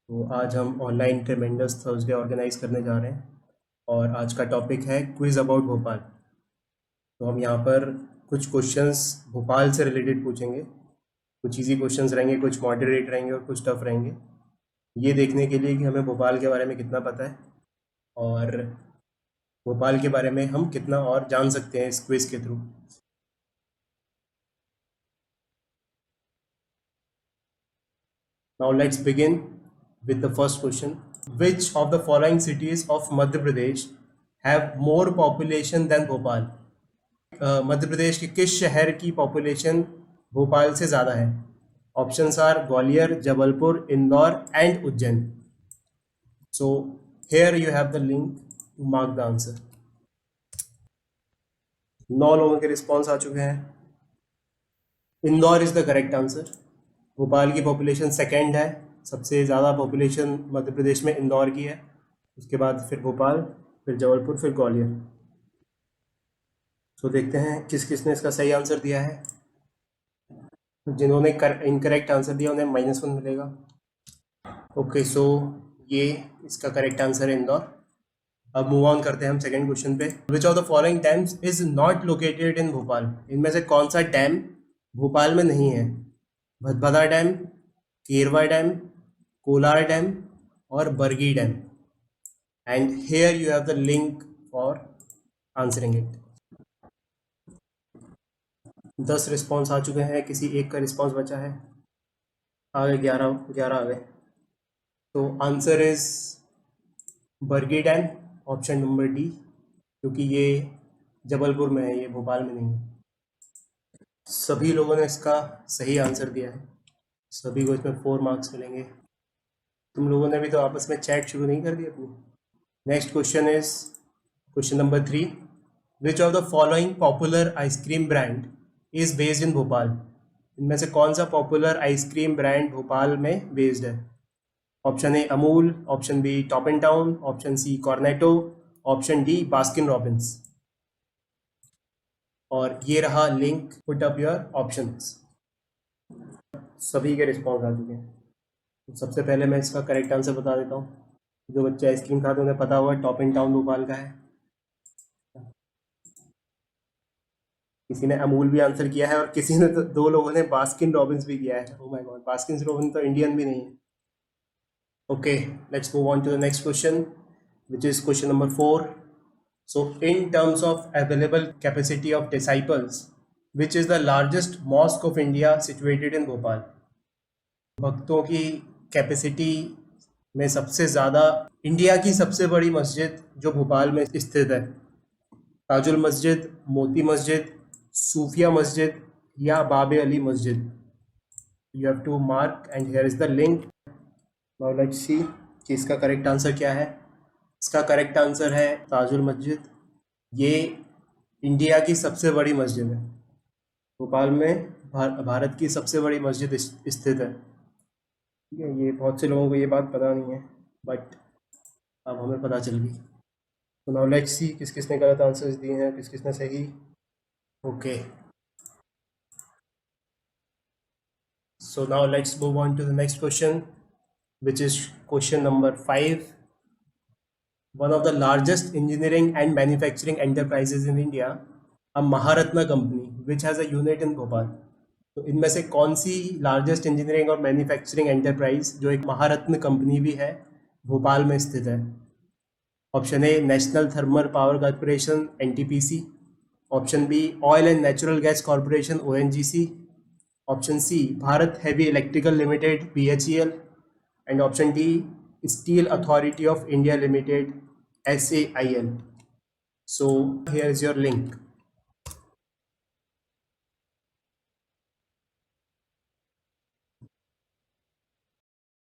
तो आज हम ऑनलाइन ट्रेमेंडस थर्सडे ऑर्गेनाइज करने जा रहे हैं और आज का टॉपिक है क्विज अबाउट भोपाल। तो हम यहाँ पर कुछ क्वेश्चंस भोपाल से रिलेटेड पूछेंगे। कुछ इजी क्वेश्चंस रहेंगे, कुछ मॉडरेट रहेंगे और कुछ टफ रहेंगे, ये देखने के लिए कि हमें भोपाल के बारे में कितना पता है और भोपाल के बारे में हम कितना और जान सकते हैं इस क्विज के through. Now let's begin with the first question. Which of the following cities of Madhya Pradesh have more population than Bhopal? Madhya Pradesh के किस शहर की पॉपुलेशन भोपाल से ज़्यादा है? Options are Gwalior, Jabalpur, Indore and Ujjain. So here you have the link to mark the answer. 9 लोगों के response आ चुके हैं। Indore is the correct answer. Bhopal की पॉपुलेशन सेकेंड है, सबसे ज़्यादा पॉपुलेशन मध्य प्रदेश में इंदौर की है, उसके बाद फिर भोपाल, फिर जबलपुर, फिर ग्वालियर। तो देखते हैं किस किसने इसका सही आंसर दिया है। जिन्होंने इनकरेक्ट आंसर दिया उन्हें -1 मिलेगा। ओके, सो ये इसका करेक्ट आंसर है इंदौर। अब मूव ऑन करते हैं हम सेकंड क्वेश्चन पे। Which of the following dams is not located in Bhopal? इनमें से कौन सा डैम भोपाल में नहीं है? Bhadbhada dam, Kerwa dam, Kolar dam और Bargi dam. And here you have the link for answering it. 10 response आ चुके हैं, किसी एक का रिस्पॉन्स बचा है। आ गए 11 आ गए। तो answer is Bargi dam, option number D, क्योंकि ये जबलपुर में है, ये भोपाल में नहीं है। सभी लोगों ने इसका सही आंसर दिया है, सभी को इसमें 4 मार्क्स मिलेंगे। तुम लोगों ने भी तो आपस में चैट शुरू नहीं कर दी अपनी। Next question is question number 3। Which of the following popular ice cream brand is based in Bhopal? इनमें से कौन सा पॉपुलर आइसक्रीम ब्रांड भोपाल में बेस्ड है? Option A Amul, option B top and town, option C Cornetto, option D Baskin Robbins. और ये रहा link, put up your options. सभी के रिस्पॉन्स आ चुके हैं। तो सबसे पहले मैं इसका करेक्ट आंसर बता देता हूँ। जो बच्चे आइसक्रीम खाते उन्हें पता होगा टॉप एंड टाउन भोपाल का है। किसी ने अमूल भी आंसर किया है और किसी ने तो 2 लोगों ने बास्किन रॉबिन्स भी किया है। Oh my god, Baskin Robbins तो इंडियन भी नहीं है। Okay, let's move on to the next question, which is question number 4. So, in terms of available capacity of disciples, which is the largest mosque of India situated in Bhopal? भक्तों की capacity में सबसे ज़्यादा India की सबसे बड़ी मस्जिद जो भोपाल में स्थित है, ताजुल मस्जिद, मोती मस्जिद, सूफिया मस्जिद या Babe Ali Masjid? You have to mark and here is the link. Now let's see कि इसका करेक्ट आंसर क्या है। इसका करेक्ट आंसर है ताजुल मस्जिद। ये इंडिया की सबसे बड़ी मस्जिद है। भोपाल में भारत की सबसे बड़ी मस्जिद स्थित है। ठीक है, ये बहुत से लोगों को ये बात पता नहीं है, बट अब हमें पता चल गई। तो नाउ लेट्स सी किस किसने गलत आंसर्स दिए हैं, किस किसने सही। Okay, so now let's move on to the next question, which is question number 5. One of the largest engineering and manufacturing enterprises in India, a Maharatna company, which has a unit in Bhopal. तो इनमें से कौन सी largest engineering और manufacturing enterprise जो एक महारत्न company भी है भोपाल में स्थित है? Option A national thermal power corporation NTPC, option B oil and natural gas corporation ONGC, option C Bharat heavy electricals limited BHEL and option D steel authority of India limited SAIL. So here is your link.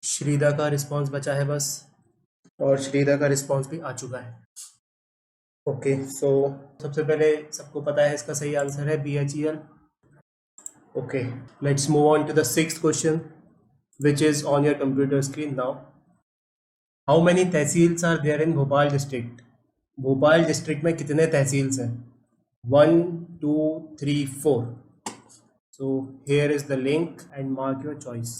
Shrida का response बचा है बस, और श्रीदा का response भी आ चुका है। Okay, सो सबसे पहले सबको पता है इसका सही आंसर है BHEL। Okay, let's move on to the sixth question which is on your computer screen now. How many tehsils are there in Bhopal district? Bhopal district में कितने तहसील्स हैं? 1, 2, 3, 4. So here is the link and mark your choice.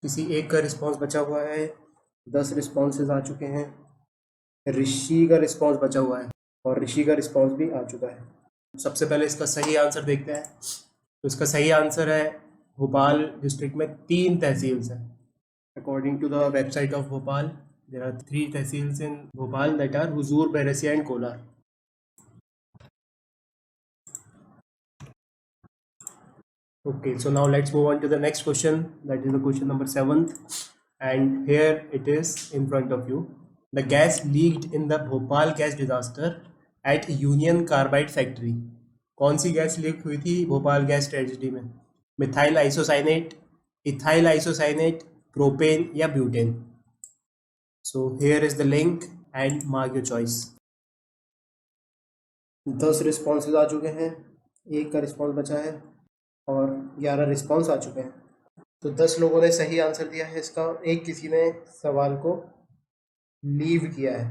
किसी एक का response बचा हुआ है, 10 responses आ चुके हैं। ऋषि का रिस्पॉन्स बचा हुआ है और ऋषि का रिस्पॉन्स भी आ चुका है। सबसे पहले इसका सही आंसर देखते हैं। तो इसका सही आंसर है भोपाल डिस्ट्रिक्ट में 3 तहसील्स हैं। According to the website of Bhopal, there are 3 tehsils in Bhopal that are Huzur, Berasia and Kolar. Okay, so now let's move on to the next question. That is the question number 7th, and here it is in front of you. The gas leaked in the Bhopal gas disaster at Union Carbide factory. कौन सी gas leak हुई थी Bhopal gas tragedy में? Methyl isocyanate, ethyl isocyanate, propane या butane? So here is the link and mark your choice. 10 responses आ चुके हैं, एक का response बचा है और 11 रिस्पॉन्स आ चुके हैं। तो 10 लोगों ने सही आंसर दिया है इसका, एक किसी ने सवाल को लीव किया है।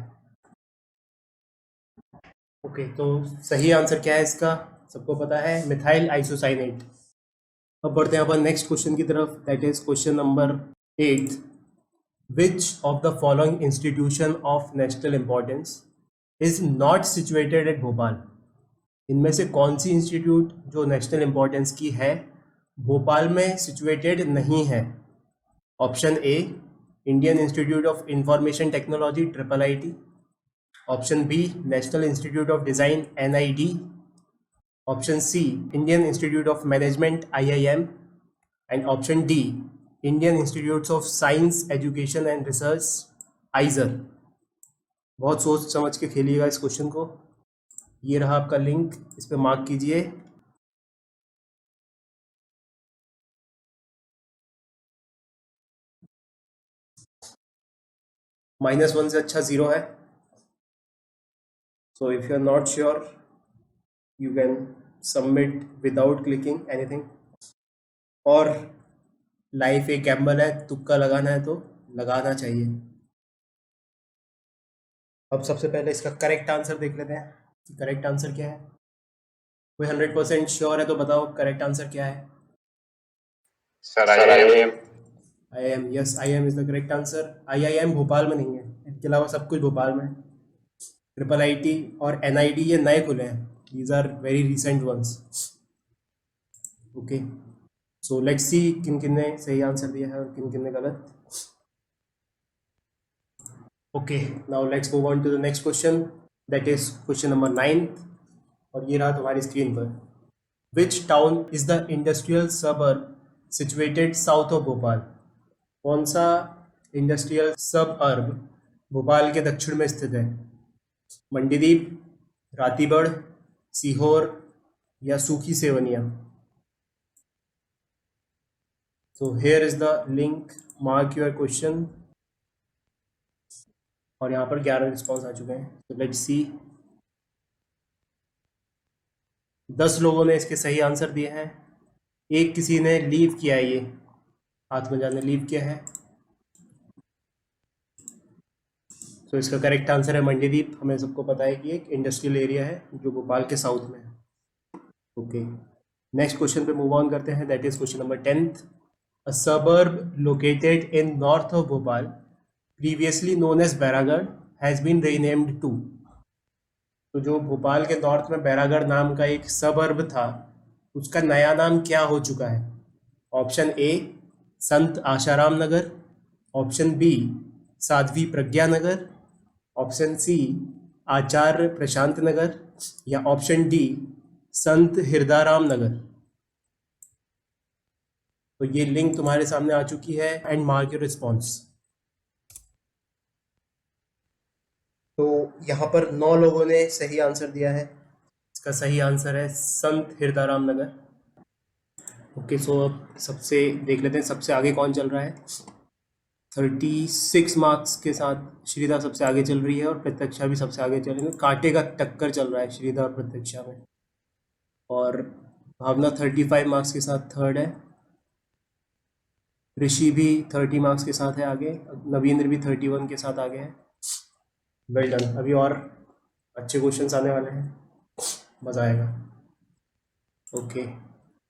ओके, तो सही आंसर क्या है इसका सबको पता है, मिथाइल आइसोसाइनेट। अब बढ़ते हैं अपन नेक्स्ट क्वेश्चन की तरफ, that is question number 8। Which of the following institution of national importance is not situated at Bhopal? इनमें से कौन सी इंस्टीट्यूट जो नेशनल इंपॉर्टेंस की है भोपाल में सिचुएटेड नहीं है? Option A, Indian institute of information technology IIIT। Option B, national institute of design NID। Option C, Indian institute of management IIM। And option D, Indian institutes of science education and research IISER। बहुत सोच समझ के खेलिएगा इस question को। ये रहा आपका link, इस पे मार्क कीजिए। -1 से अच्छा 0 है। So if you are not sure you can submit without clicking anything. और लाइफ एक गैम्बल है, तुक्का लगाना है तो लगाना चाहिए। अब सबसे पहले इसका करेक्ट आंसर देख लेते हैं कि करेक्ट आंसर क्या है। कोई 100% श्योर है तो बताओ करेक्ट आंसर क्या है? Sir IIM। IIM, yes, IIM is the correct answer. IIM Bhopal में नहीं है, इसके अलावा सब कुछ भोपाल में है। IIIT और NID ये नए खुले हैं, these are very recent ones. Okay, so let's see किन किन ने सही आंसर दिया है और किन किन ने गलत। Okay, now let's move on to the next question, that is question number 9। और ये रहा तुम्हारी स्क्रीन पर। Which town is the industrial suburb situated south of Bhopal? कौन सा इंडस्ट्रियल सब अर्ब भोपाल के दक्षिण में स्थित है? मंडीदीप, रातीबढ़, सीहोर या Sukhi Sewania? So here is the link, mark your question. और यहाँ पर 11 रिस्पॉन्स आ चुके हैं। तो लेट्स सी, 10 लोगों ने इसके सही आंसर दिए हैं, एक किसी ने लीव किया है, ये हाथ में जाने लीव किया है। तो इसका करेक्ट आंसर है मंडीदीप। हमें सबको पता है कि एक इंडस्ट्रियल एरिया है जो भोपाल के साउथ में है। ओके, नेक्स्ट क्वेश्चन पे मूव ऑन करते हैं, that is question number 10th। A suburb located in north of Bhopal previously known as Bairagarh has been renamed to. तो जो भोपाल के नॉर्थ में बैरागढ़ नाम का एक सबर्ब था, उसका नया नाम क्या हो चुका है? ऑप्शन ए, संत आशाराम नगर। ऑप्शन बी, साध्वी प्रज्ञा नगर। ऑप्शन सी, आचार्य प्रशांत नगर। या ऑप्शन डी, संत हिरदाराम नगर। तो ये लिंक तुम्हारे सामने आ चुकी है, एंड मार्क योर रिस्पॉन्स। तो यहाँ पर 9 लोगों ने सही आंसर दिया है, इसका सही आंसर है संत हिरदाराम नगर। ओके, सो अब सबसे देख लेते हैं सबसे आगे कौन चल रहा है। 36 मार्क्स के साथ श्रीधा सबसे आगे चल रही है और प्रत्यक्षा भी सबसे आगे चल रही है। कांटे का टक्कर चल रहा है श्रीधा और प्रत्यक्षा में। और भावना 35 मार्क्स के साथ थर्ड है। ऋषि भी 30 मार्क्स के साथ है आगे। नवींद्र भी 31 के साथ आगे है। Well done. अभी और अच्छे क्वेश्चंस आने वाले हैं, मज़ा आएगा। Okay,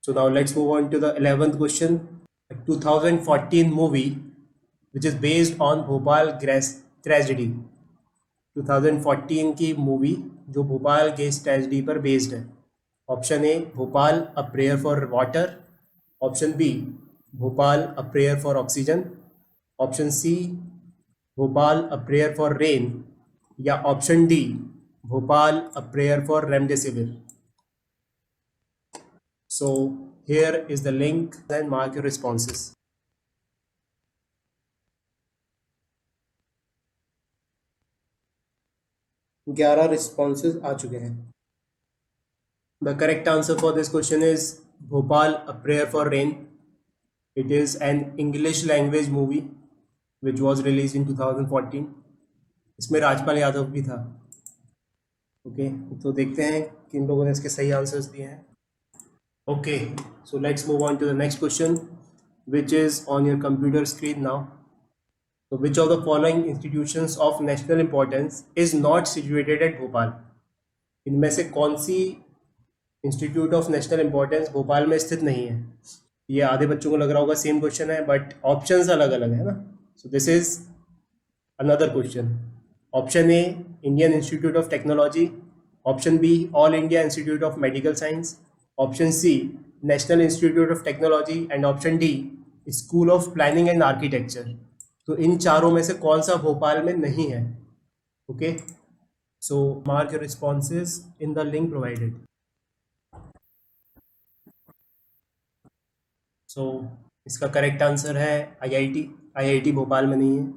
so now let's move on to the 11th question. The 2014 movie which is based on Bhopal tragedy. 2014 की मूवी जो भोपाल गैस ट्रेजेडी पर बेस्ड है. Option A Bhopal a prayer for water, option B Bhopal a prayer for oxygen, option C Bhopal a prayer for rain, या option D Bhopal a prayer for remdesivir. So here is the link and mark your responses. ग्यारह responses आ चुके हैं. The correct answer for this question is Bhopal A Prayer for Rain. It is an English language movie which was released in 2014. इसमें राजपाल यादव भी था. Okay, तो देखते हैं किन लोगों ने इसके सही आंसर्स दिए हैं. Okay, so let's move on to the next question, which is on your computer screen now. So which of the following institutions of national importance is not situated at Bhopal? इनमें से कौन सी institute of national importance Bhopal में स्थित नहीं है? ये आधे बच्चों को लग रहा होगा सेम क्वेश्चन है, बट ऑप्शंस अलग अलग है ना. So this is another question. Option A Indian institute of technology, option B all India institute of medical science, option C national institute of technology, and option D school of planning and architecture. तो इन चारों में से कौन सा भोपाल में नहीं है? Okay, so mark your responses in the link provided. So इसका करेक्ट आंसर है आईआईटी. आईआईटी भोपाल में नहीं है.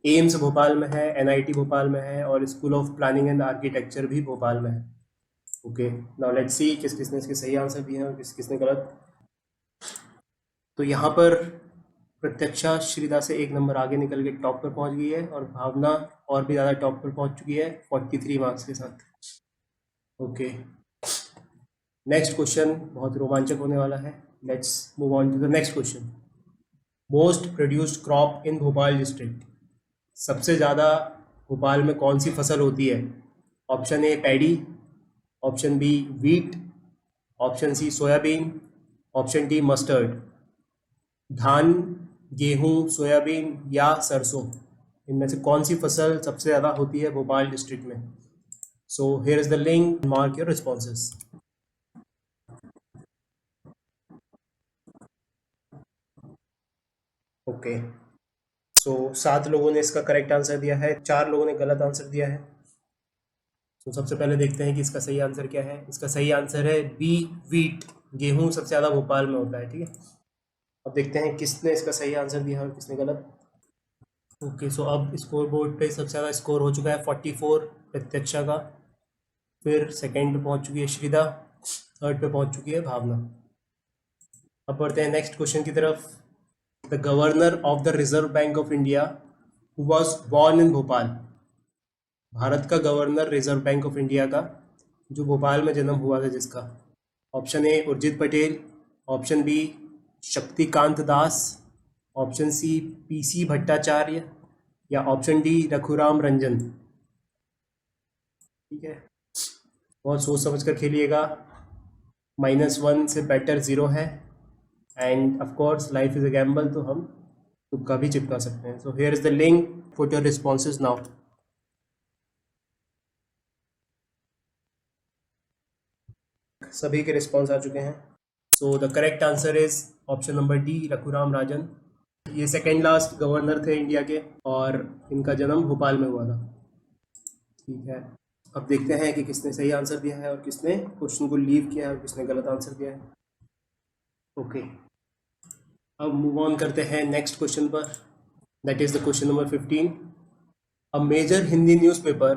एम्स भोपाल में है, एनआईटी भोपाल में है, और school of planning and architecture भी भोपाल में है. ओके, नाउ लेट्स सी किस किसने इसके सही आंसर दिए हैं और किस किसने गलत. तो यहाँ पर प्रत्यक्षा श्रीदा से एक नंबर आगे निकल के टॉप पर पहुँच गई है, और भावना और भी ज़्यादा टॉप पर पहुँच चुकी है 43 मार्क्स के साथ. ओके, नेक्स्ट क्वेश्चन बहुत रोमांचक होने वाला है. Let's move on to the next question. Most produced crop in Bhopal district. सबसे ज़्यादा भोपाल में कौन सी फसल होती है? Option A paddy, option B wheat, option C soybean, option D mustard. धान, गेहूं, सोयाबीन या सरसों, इनमें से कौन सी फसल सबसे ज़्यादा होती है भोपाल डिस्ट्रिक्ट में? So here is the link, mark your responses. Okay, so 7 लोगों ने इसका करेक्ट आंसर दिया है, 4 लोगों ने गलत आंसर दिया है. तो सबसे पहले देखते हैं कि इसका सही आंसर क्या है. इसका सही आंसर है बी वीट. गेहूं सबसे ज़्यादा भोपाल में होता है. ठीक है, अब देखते हैं किसने इसका सही आंसर दिया और किसने गलत. ओके, सो अब स्कोर बोर्ड पे सबसे ज़्यादा स्कोर हो चुका है 44 प्रत्यक्षा का. फिर सेकंड पे पहुंच चुकी है श्रीदा, थर्ड पे पहुंच चुकी है भावना. अब बढ़ते हैं नेक्स्ट क्वेश्चन की तरफ. The governor of the reserve bank of India who was born in Bhopal. Bharat का governor reserve bank of India का जो भोपाल में जन्म हुआ था जिसका. Option A Urjit Patel, option B Shaktikanta Das, option C PC Bhattacharya, या ऑप्शन डी रघुराम रंजन. ठीक है, बहुत सोच समझ कर खेलिएगा. -1 से बेटर 0 है, and of course life is a gamble, तो हम तुक्का भी चिपका सकते हैं. So here is the link, put your responses now. सभी के रिस्पॉन्स आ चुके हैं. So the correct answer is option number D, Raghuram Rajan. ये सेकेंड लास्ट गवर्नर थे इंडिया के, और इनका जन्म भोपाल में हुआ था. ठीक है, अब देखते हैं कि किसने सही आंसर दिया है और किसने क्वेश्चन को लीव किया है और किसने गलत आंसर दिया है. ओके, अब मूव ऑन करते हैं नेक्स्ट क्वेश्चन पर. That is the question number 15. A major Hindi newspaper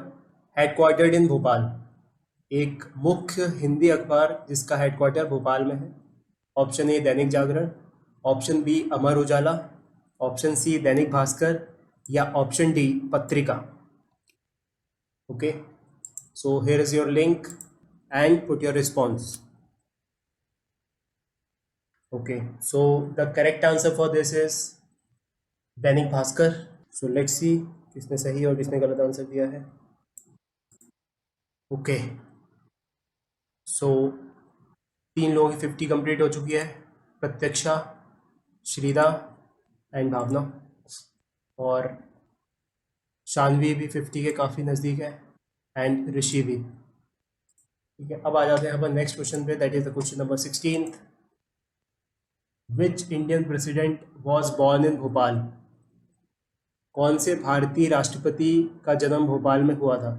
headquartered in Bhopal. एक मुख्य हिंदी अखबार जिसका हेडक्वार्टर भोपाल में है. ऑप्शन ए Dainik Jagran, option B Amar Ujala, option C Dainik Bhaskar, या ऑप्शन डी पत्रिका. Okay, so here is your link and put your response. Okay, so the correct answer for this is Dainik Bhaskar. So let's सी किसने सही और किसने गलत आंसर दिया है. ओके, सो 3 लोगों की 50 कंप्लीट हो चुकी है. प्रत्यक्षा, श्रीदा एंड भावना, और शानवी भी 50 के काफ़ी नज़दीक है, एंड ऋषि भी। ठीक है, अब आ जाते हैं अपन नेक्स्ट क्वेश्चन पे, that is the question number 16। Which Indian president was born in Bhopal? कौन से भारतीय राष्ट्रपति का जन्म भोपाल में हुआ था?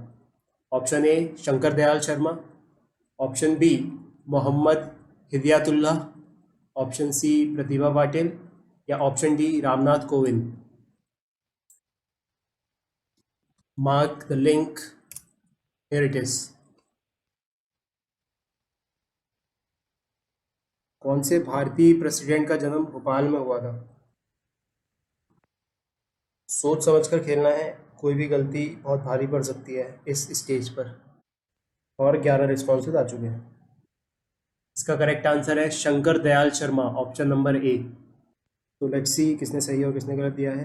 Option A Shankar Dayal Sharma, option B Mohammad Hidayatullah, option C Pratibha Patil, या option D Ramnath Kovind. Mark the link, here it is. कौन से भारतीय प्रेसिडेंट का जन्म भोपाल में हुआ था? सोच समझकर खेलना है, कोई भी गलती बहुत भारी पड़ सकती है इस स्टेज पर। और 11 रिस्पॉन्सेज आ चुके हैं। इसका करेक्ट आंसर है Shankar Dayal Sharma, option number A. तो लेट्स सी किसने सही और किसने गलत दिया है।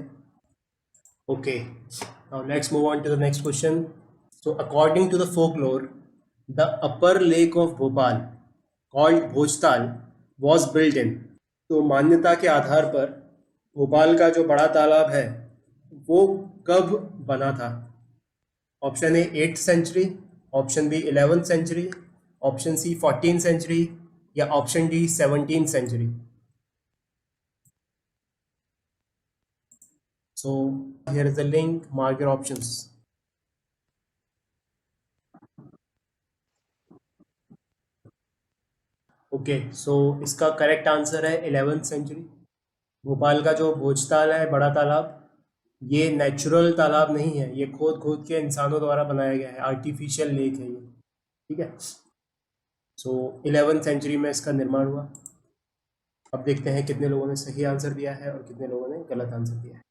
Okay, now let's move on to the next question. So according to the folklore, the upper lake of Bhopal called Bhojtal was built in. तो मान्यता के आधार पर भोपाल का जो बड़ा तालाब है वो कब बना था? Option A 8th century, option B 11th century, option C 14th century, या option D 17th century. So here is the link, mark your options. Okay, so इसका करेक्ट आंसर है 11th सेंचुरी। भोपाल का जो भोजताल है, बड़ा तालाब, ये नेचुरल तालाब नहीं है, ये खोद खोद के इंसानों द्वारा बनाया गया है, आर्टिफिशियल लेक है ये। ठीक है, सो 11th सेंचुरी में इसका निर्माण हुआ। अब देखते हैं कितने लोगों ने सही आंसर दिया है और कितने लोगों ने गलत आंसर दिया है।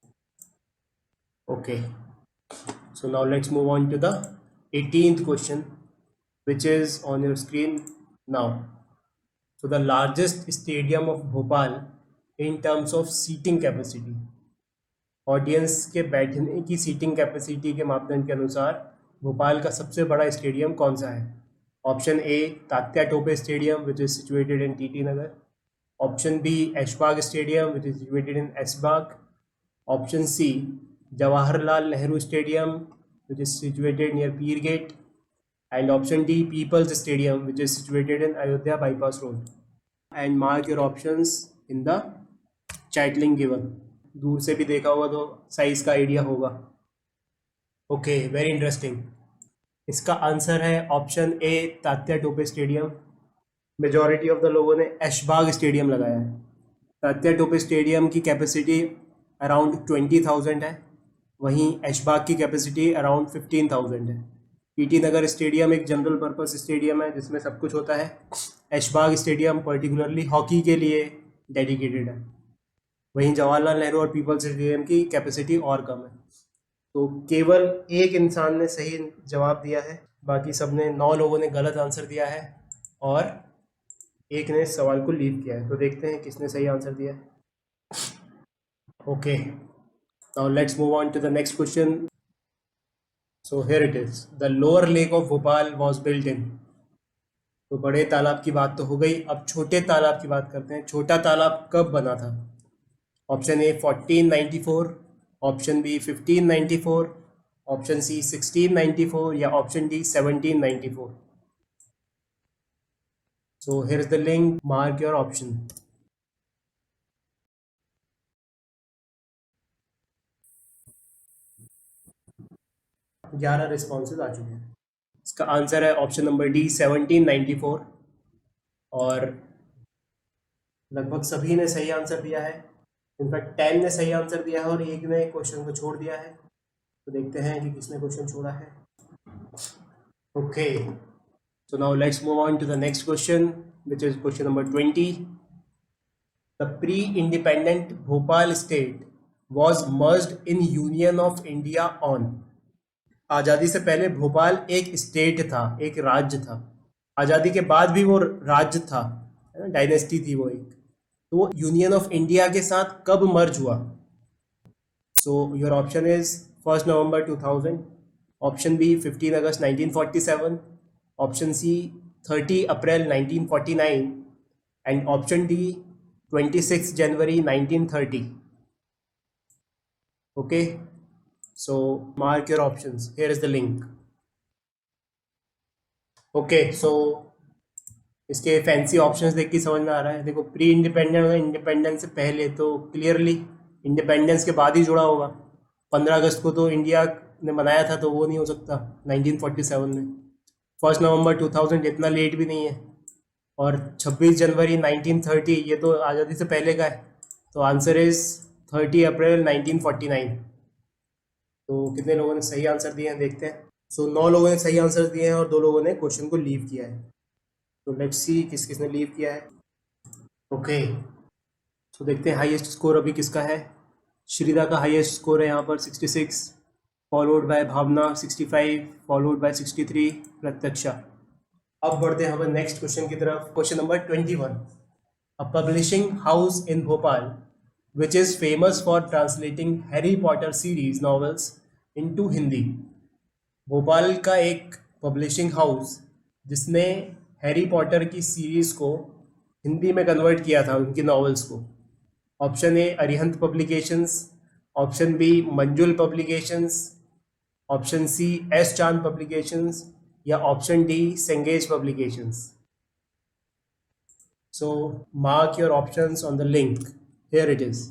Okay, so now let's move on to the 18th question which is on your screen now. So the largest stadium of Bhopal in terms of seating capacity, audience के बैठने की सीटिंग कैपेसिटी के मापदंड के अनुसार भोपाल का सबसे बड़ा स्टेडियम कौन सा है? Option A Tatya Tope stadium which is situated in TT Nagar, option B Aishbagh stadium which is situated in Aishbagh, option C Jawaharlal Nehru stadium which is situated near Peer gate, and option D People's Stadium which is situated in Ayodhya Bypass Road. And mark your options in the chat link given. दूर से भी देखा होगा तो size का idea होगा। Okay, very interesting. इसका answer है option A Tatya Tope stadium. Majority of the लोगों ने ऐशबाग स्टेडियम लगाया है। तात्या टोपे स्टेडियम की कैपेसिटी अराउंड 20,000 है, वहीं ऐशबाग की कैपेसिटी अराउंड 15,000 है। टीटी नगर स्टेडियम एक जनरल पर्पस स्टेडियम है जिसमें सब कुछ होता है। ऐशबाग स्टेडियम पर्टिकुलरली हॉकी के लिए डेडिकेटेड है। वहीं जवाहरलाल नेहरू और पीपल्स स्टेडियम की कैपेसिटी और कम है। तो केवल एक इंसान ने सही जवाब दिया है, बाकी सब ने 9 लोगों ने गलत आंसर दिया है और एक ने सवाल को लीव किया है। तो देखते हैं किसने सही आंसर दिया है। Okay, now let's move on to the next question. So here it is. The lower lake of Bhopal was built in. तो बड़े तालाब की बात तो हो गई, अब छोटे तालाब की बात करते हैं। छोटा तालाब कब बना था? Option A 1494, option B 1594, option C 1694, या option D 1794। So here is the link. Mark your option. ग्यारह रिस्पॉन्सेज आ चुके हैं। इसका आंसर है ऑप्शन नंबर डी 1794, और लगभग सभी ने सही आंसर दिया है। इनफैक्ट 10 ने सही आंसर दिया है और एक ने क्वेश्चन को छोड़ दिया है। तो देखते हैं कि किसने क्वेश्चन छोड़ा है। Okay, so now let's move on to the next question which is question number 20। The pre independent Bhopal state was merged in union of India on. आज़ादी से पहले भोपाल एक स्टेट था, एक राज्य था। आज़ादी के बाद भी वो राज्य था, डायनेस्टी थी वो एक। तो वो यूनियन ऑफ इंडिया के साथ कब मर्ज हुआ? So your option is 1 November 2000, option B 15 August 1947, option C 30 April 1949, and option D 26 January 1930. Okay, so mark your options. Here is the link. Okay, so इसके फैंसी ऑप्शंस देख के समझ में आ रहा है. देखो, प्री इंडिपेंडेंट और इंडिपेंडेंस से पहले, तो क्लियरली इंडिपेंडेंस के बाद ही जुड़ा होगा. 15 अगस्त को तो इंडिया ने मनाया था, तो वो नहीं हो सकता 1947 में. 1 नवंबर 2000 इतना लेट भी नहीं है. और 26 जनवरी 1930 ये तो आज़ादी से पहले का है. तो आंसर इज 30 अप्रैल 1949. तो कितने लोगों ने सही आंसर दिए हैं देखते हैं. सो 9 लोगों ने सही आंसर दिए हैं और 2 लोगों ने क्वेश्चन को लीव किया है. तो लेट्स सी किस किसने लीव किया है. ओके, तो देखते हैं हाईएस्ट स्कोर अभी किसका है. श्रीदा का हाईएस्ट स्कोर है यहाँ पर 66, followed by Bhavana 65, followed by 63 Pratyaksha. अब बढ़ते हैं हमारे नेक्स्ट क्वेश्चन की तरफ. Question number 21. A publishing house in Bhopal which is famous for translating Harry Potter series novels into Hindi. Bhopal का एक पब्लिशिंग हाउस जिसने हैरी पॉटर की सीरीज को हिंदी में कन्वर्ट किया था, उनकी नॉवेल्स को. Option A Arihant publications, option B Manjul publications, option C S Chand publications, या option D Cengage publications. So mark your options on the link. Here it is.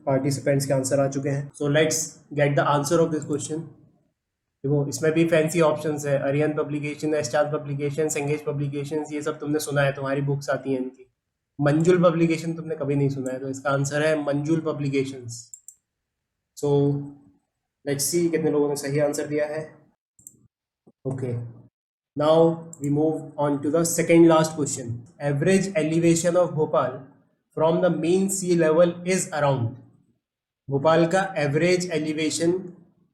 Participants के आंसर आ चुके हैं. So let's get the answer of this question. देखो, इसमें भी fancy options है. Arihant publication, star publication, संगेज publication, ये सब तुमने सुना है, तुम्हारी बुक्स आती हैं इनकी. मंजुल पब्लिकेशन तुमने कभी नहीं सुना है, तो इसका आंसर है मंजुल पब्लिकेशंस. सो लेट्स सी कितने लोगों ने सही आंसर दिया है. Okay, now we move on to the second last question. Average elevation of Bhopal from the mean sea level is around. Bhopal का एवरेज एलिवेशन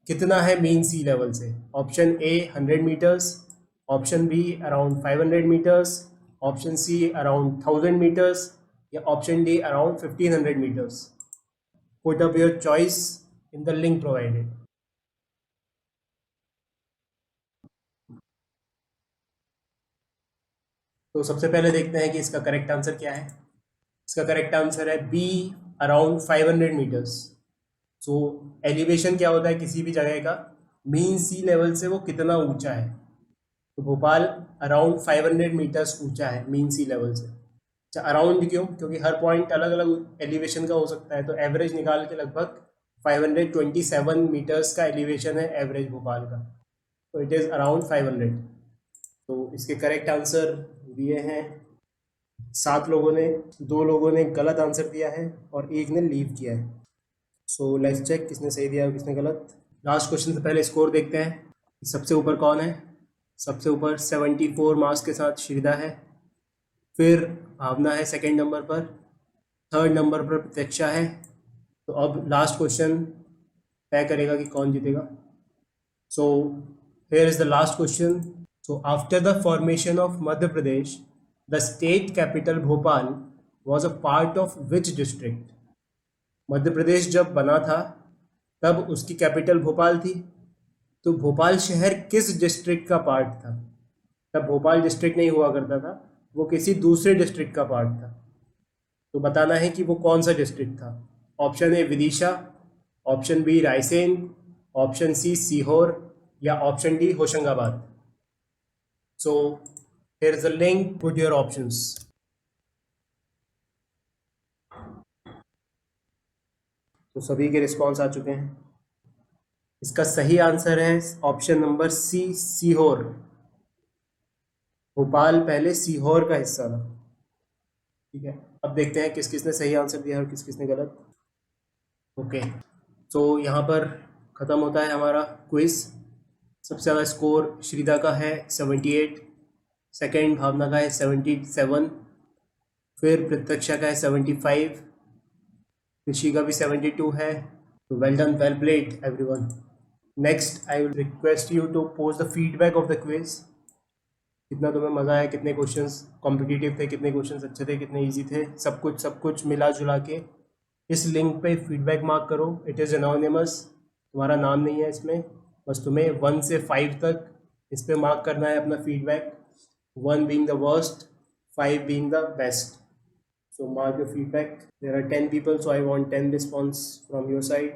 कितना है मीन सी लेवल से. Option A 100 metres, option B around 500 metres, option C around 1000 metres, या option D around 1500 metres. Put up your choice in the link provided. तो सबसे पहले देखते हैं कि इसका करेक्ट आंसर क्या है. इसका करेक्ट आंसर है बी, अराउंड 500 मीटर्स. सो एलिवेशन क्या होता है किसी भी जगह का, मीन सी लेवल से वो कितना ऊंचा है. तो भोपाल अराउंड 500 मीटर्स ऊंचा है मीन सी लेवल से. अच्छा, अराउंड क्यों? क्योंकि हर पॉइंट अलग अलग एलिवेशन का हो सकता है. तो एवरेज निकाल के लगभग 527 मीटर्स का एलिवेशन है एवरेज भोपाल का. तो इट इज़ अराउंड 500. तो इसके करेक्ट आंसर दिए हैं 7 लोगों ने. 2 लोगों ने गलत आंसर दिया है और 1 ने लीव किया है. सो लेट्स चेक किसने सही दिया और किसने गलत. लास्ट क्वेश्चन से पहले स्कोर देखते हैं. सबसे ऊपर कौन है. सबसे ऊपर 74 मार्क्स के साथ श्रीदा है. फिर भावना है सेकंड नंबर पर. थर्ड नंबर पर प्रत्यक्षा है. तो अब लास्ट क्वेश्चन तय करेगा कि कौन जीतेगा. So here is the last question. So after the formation of Madhya Pradesh, the state capital Bhopal was a part of which district. Madhya Pradesh जब बना था तब उसकी कैपिटल भोपाल थी. तो भोपाल शहर किस डिस्ट्रिक्ट का पार्ट था. तब भोपाल डिस्ट्रिक्ट नहीं हुआ करता था, वो किसी दूसरे डिस्ट्रिक्ट का पार्ट था. तो बताना है कि वो कौन सा डिस्ट्रिक्ट था. Option A Vidisha, option B Raisen, option C Sehore, या option D Hoshangabad. So here is the link, put your options. तो सभी के रिस्पॉन्स आ चुके हैं. इसका सही आंसर है option number C, Sehore. Bhopal पहले सीहोर का हिस्सा था. ठीक है, अब देखते हैं किस किसने सही आंसर दिया और किस किसने गलत. ओके, तो यहाँ पर ख़त्म होता है हमारा क्विज. सबसे ज़्यादा स्कोर श्रीदा का है 78, सेकंड भावना का है 77, फिर प्रत्यक्षा का है 75, ऋषि का भी 72 है. तो well done, well played everyone. Next, I will request you to post the feedback of the quiz. कितना तुम्हें मज़ा आया, कितने क्वेश्चंस कॉम्पिटिटिव थे, कितने क्वेश्चंस अच्छे थे, कितने इजी थे, सब कुछ मिला जुला के इस लिंक पे फीडबैक मार्क करो. इट इज़ एनोनिमस, तुम्हारा नाम नहीं है इसमें. बस तुम्हें 1 से 5 तक इस पे मार्क करना है अपना feedback. 1 being the worst, 5 being the best. So mark your feedback. There are 10 people, so I want 10 response from your side.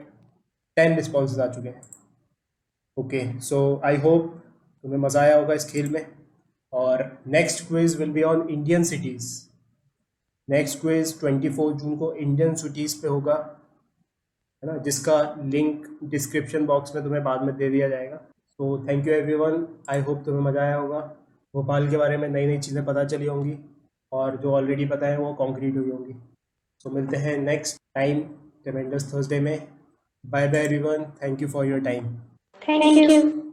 10 responses आ चुके हैं. ओके, सो आई होप तुम्हें मज़ा आया होगा इस खेल में. और next quiz will be on Indian cities. Next quiz 24 जून को इंडियन सिटीज़ पे होगा, है ना, जिसका लिंक डिस्क्रिप्शन बॉक्स में तुम्हें बाद में दे दिया जाएगा. तो thank you everyone. I hope तुम्हें मज़ा आया होगा. भोपाल के बारे में नई नई चीज़ें पता चली होंगी, और जो ऑलरेडी पता है वो कॉन्क्रीट हुई होंगी. तो मिलते हैं नेक्स्ट टाइम ट्रेमेंडस थर्सडे में. Bye bye everyone. Thank you for your time. Thank you.